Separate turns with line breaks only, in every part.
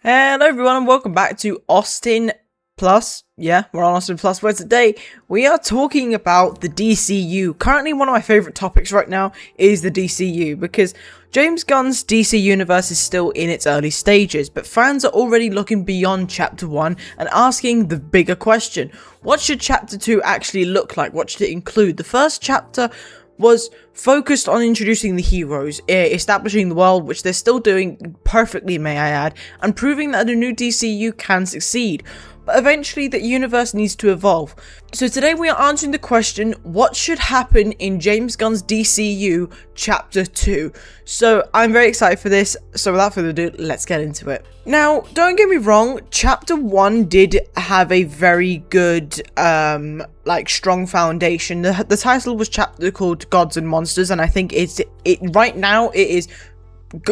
Hello everyone and welcome back to AustinPlus. Yeah, we're on AustinPlus, where today we are talking about the DCU. Currently one of my favourite topics right now is the DCU, because James Gunn's DC universe is still in its early stages, but fans are already looking beyond Chapter 1 and asking the bigger question. What should Chapter 2 actually look like? What should it include? The first chapter was focused on introducing the heroes, establishing the world, which they're still doing perfectly, may I add, and proving that a new DCU can succeed. But eventually the universe needs to evolve. So today we are answering the question, what should happen in James Gunn's DCU Chapter 2? So I'm very excited for this, so without further ado, let's get into it. Now, don't get me wrong, Chapter 1 did have a very good, strong foundation. The title was chapter called Gods and Monsters, and I think right now it is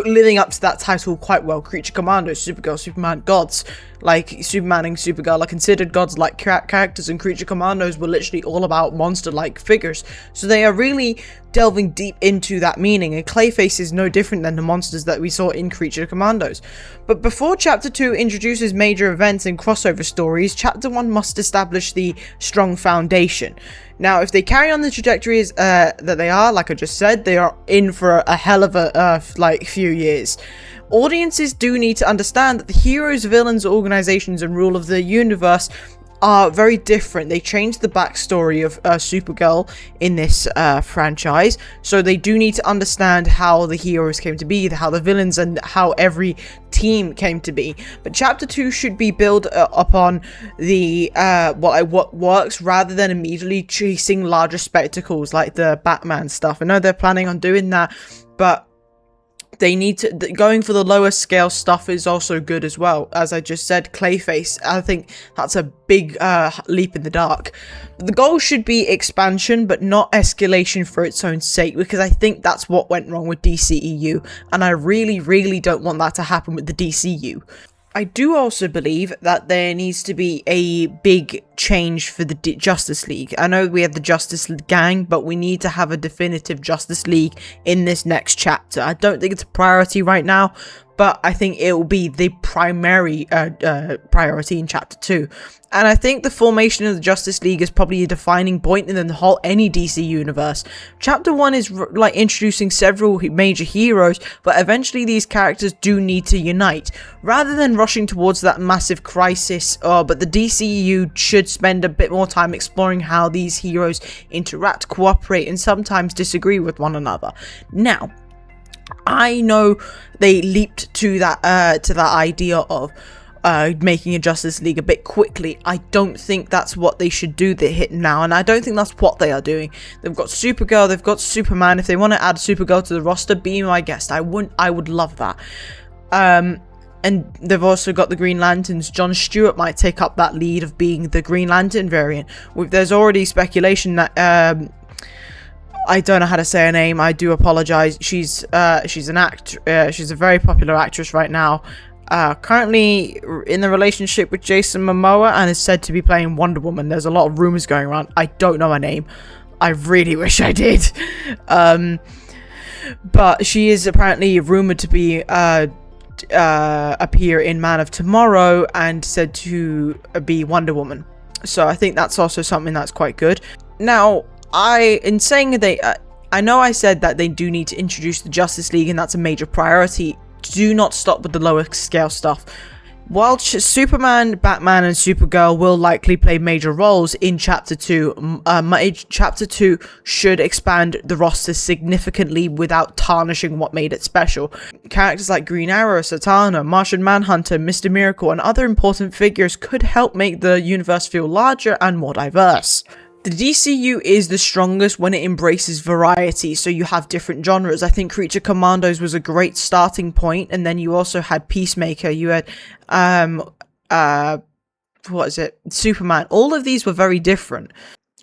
living up to that title quite well. Creature Commandos, Supergirl, Superman, gods. Like, Superman and Supergirl are considered gods like characters, and Creature Commandos were literally all about monster-like figures. So they are really delving deep into that meaning, and Clayface is no different than the monsters that we saw in Creature Commandos. But before Chapter 2 introduces major events and crossover stories, Chapter 1 must establish the strong foundation. Now, if they carry on the trajectories that they are, like I just said, they are in for a hell of a few years. Audiences do need to understand that the heroes, villains, organizations, and rule of the universe are very different. They changed the backstory of Supergirl in this franchise, so they do need to understand how the heroes came to be, how the villains, and how every team came to be. But Chapter 2 should be built upon the what works, rather than immediately chasing larger spectacles like the Batman stuff. I know they're planning on doing that, but they need to, going for the lower scale stuff is also good as well. As I just said, Clayface, I think that's a big leap in the dark. The goal should be expansion, but not escalation for its own sake, because I think that's what went wrong with DCEU, and I really don't want that to happen with the DCU. I do also believe that there needs to be a big change for the Justice League. I know we have the Justice Gang, but we need to have a definitive Justice League in this next chapter. I don't think it's a priority right now, but I think it will be the primary priority in Chapter 2. And I think the formation of the Justice League is probably a defining point in the whole any DC universe. Chapter 1 is like introducing several major heroes, but eventually these characters do need to unite. Rather than rushing towards that massive crisis, but the DCU should spend a bit more time exploring how these heroes interact, cooperate, and sometimes disagree with one another. Now, I know they leaped to that idea of making a Justice League a bit quickly. I don't think that's what they should do. They're hitting now, and I don't think that's what they are doing. They've got Supergirl, they've got Superman. If they want to add Supergirl to the roster, be my guest. I would love that. And they've also got the Green Lanterns. John Stewart might take up that lead of being the Green Lantern variant. There's already speculation that I don't know how to say her name. I do apologize. She's an she's a very popular actress right now. Currently in the relationship with Jason Momoa, and is said to be playing Wonder Woman. There's a lot of rumors going around. I don't know her name. I really wish I did. But she is apparently rumored to be appear in Man of Tomorrow, and said to be Wonder Woman. So I think that's also something that's quite good. Now, in saying I know I said that they do need to introduce the Justice League, and that's a major priority. Do not stop with the lower scale stuff. While Superman, Batman, and Supergirl will likely play major roles in Chapter 2, Chapter 2 should expand the roster significantly without tarnishing what made it special. Characters like Green Arrow, Satana, Martian Manhunter, Mr. Miracle, and other important figures could help make the universe feel larger and more diverse. The DCU is the strongest when it embraces variety, so you have different genres. I think Creature Commandos was a great starting point, and then you also had Peacemaker, you had, Superman. All of these were very different.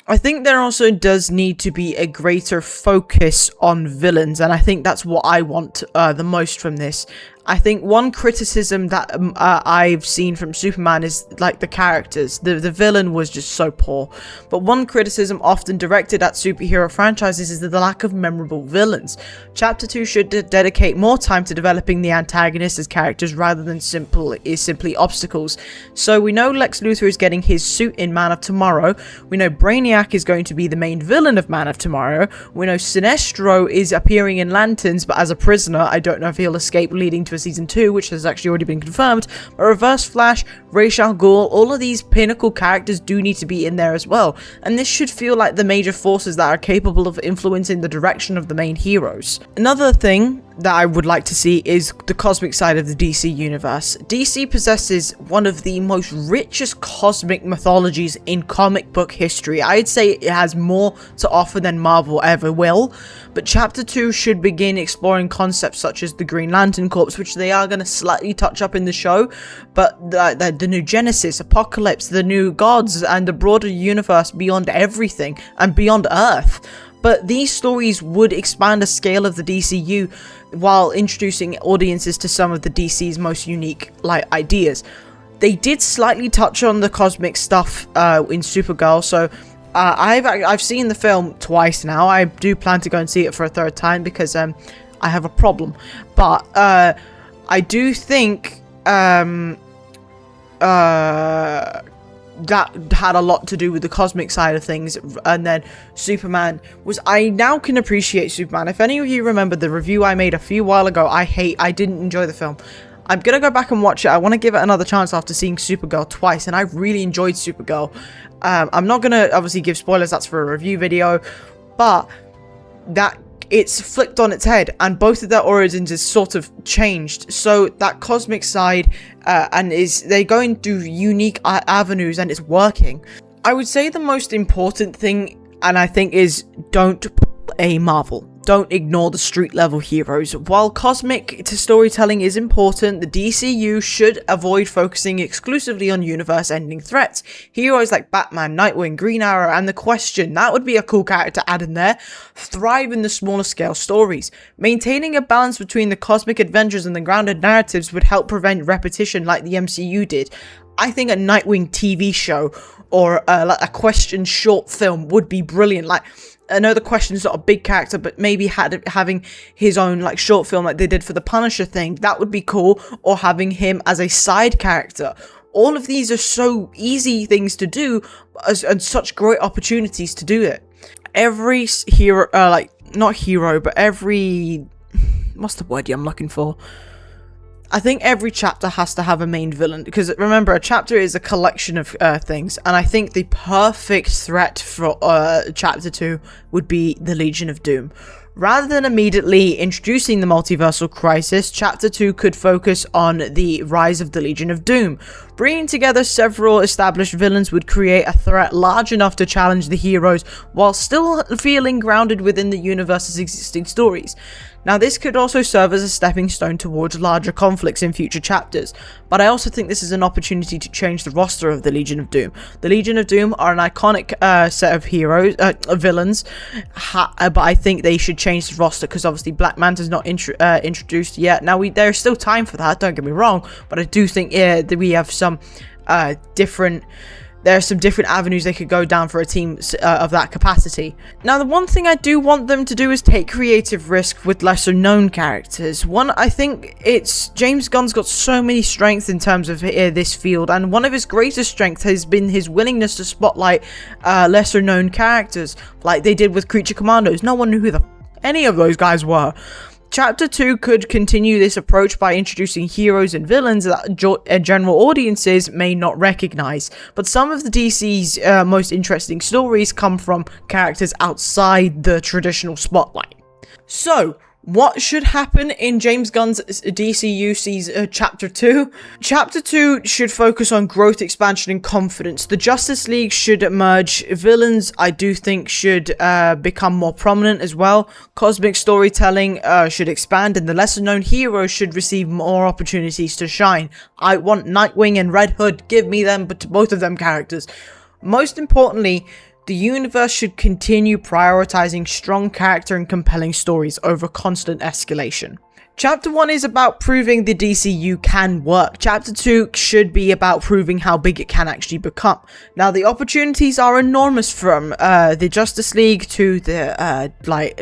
I think there also does need to be a greater focus on villains, and I think that's what I want the most from this. I think one criticism that I've seen from Superman is like the characters. The villain was just so poor. But one criticism often directed at superhero franchises is the lack of memorable villains. Chapter 2 should dedicate more time to developing the antagonists as characters rather than simply obstacles. So we know Lex Luthor is getting his suit in Man of Tomorrow. We know Brainiac is going to be the main villain of Man of Tomorrow. We know Sinestro is appearing in Lanterns, but as a prisoner. I don't know if he'll escape, leading to a season 2, which has actually already been confirmed. But Reverse Flash, Ra's al Ghul, all of these pinnacle characters do need to be in there as well. And this should feel like the major forces that are capable of influencing the direction of the main heroes. Another thing that I would like to see is the cosmic side of the DC universe. DC possesses one of the most richest cosmic mythologies in comic book history. I'd say it has more to offer than Marvel ever will, but Chapter 2 should begin exploring concepts such as the Green Lantern Corps, which they are going to slightly touch up in the show, but the new Genesis, Apocalypse, the new gods, and the broader universe beyond everything and beyond Earth. But these stories would expand the scale of the DCU while introducing audiences to some of the DC's most unique ideas. They did slightly touch on the cosmic stuff in Supergirl, so I've seen the film twice now. I do plan to go and see it for a third time because I have a problem. But I do think that had a lot to do with the cosmic side of things. And then Superman was, I now can appreciate Superman. If any of you remember the review I made a few while ago, I didn't enjoy the film. I'm gonna go back and watch it. I want to give it another chance after seeing Supergirl twice, and I really enjoyed Supergirl. I'm not gonna obviously give spoilers, that's for a review video, but that it's flipped on its head, and both of their origins is sort of changed. So that cosmic side, and they're going through unique avenues, and it's working. I would say the most important thing, and I think, is don't pull a Marvel. Don't ignore the street level heroes. While cosmic storytelling is important, the DCU should avoid focusing exclusively on universe-ending threats. Heroes like Batman, Nightwing, Green Arrow, and The Question, that would be a cool character to add in there, thrive in the smaller scale stories. Maintaining a balance between the cosmic adventures and the grounded narratives would help prevent repetition like the MCU did. I think a Nightwing TV show or like a Question short film would be brilliant. Like, I know The Question's not a big character, but maybe having his own like short film like they did for the Punisher thing, that would be cool. Or having him as a side character. All of these are so easy things to do, and such great opportunities to do it. Every hero, not hero, but every, what's the word I'm looking for? I think every chapter has to have a main villain, because remember, a chapter is a collection of things, and I think the perfect threat for Chapter 2 would be the Legion of Doom. Rather than immediately introducing the multiversal crisis, Chapter 2 could focus on the rise of the Legion of Doom. Bringing together several established villains would create a threat large enough to challenge the heroes, while still feeling grounded within the universe's existing stories. Now, this could also serve as a stepping stone towards larger conflicts in future chapters, but I also think this is an opportunity to change the roster of the Legion of Doom. The Legion of Doom are an iconic set of villains, but I think they should change the roster, because obviously Black Manta's not introduced yet. Now, there's still time for that, don't get me wrong, but I do think that we have some different... There are some different avenues they could go down for a team of that capacity. Now, the one thing I do want them to do is take creative risk with lesser known characters. I think it's James Gunn's got so many strengths in terms of this field, and one of his greatest strengths has been his willingness to spotlight lesser known characters, like they did with Creature Commandos. No one knew who any of those guys were. Chapter 2 could continue this approach by introducing heroes and villains that general audiences may not recognize, but some of the DC's most interesting stories come from characters outside the traditional spotlight. So, what should happen in James Gunn's DCU Chapter 2? Chapter 2 should focus on growth, expansion, and confidence. The Justice League should emerge. Villains, I do think, should become more prominent as well. Cosmic storytelling should expand, and the lesser-known heroes should receive more opportunities to shine. I want Nightwing and Red Hood. Give me them, but both of them characters. Most importantly, the universe should continue prioritizing strong character and compelling stories over constant escalation. Chapter 1 is about proving the DCU can work. Chapter 2 should be about proving how big it can actually become. Now, the opportunities are enormous, from the Justice League to the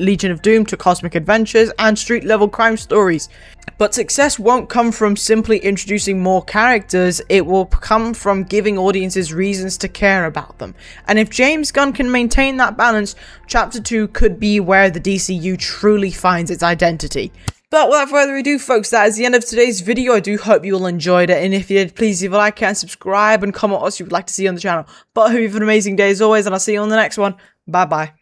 Legion of Doom to Cosmic Adventures and street-level crime stories. But success won't come from simply introducing more characters, it will come from giving audiences reasons to care about them. And if James Gunn can maintain that balance, Chapter 2 could be where the DCU truly finds its identity. But without further ado, folks, that is the end of today's video. I do hope you all enjoyed it, and if you did, please leave a like and subscribe and comment what else you would like to see on the channel. But I hope you have an amazing day as always, and I'll see you on the next one. Bye bye.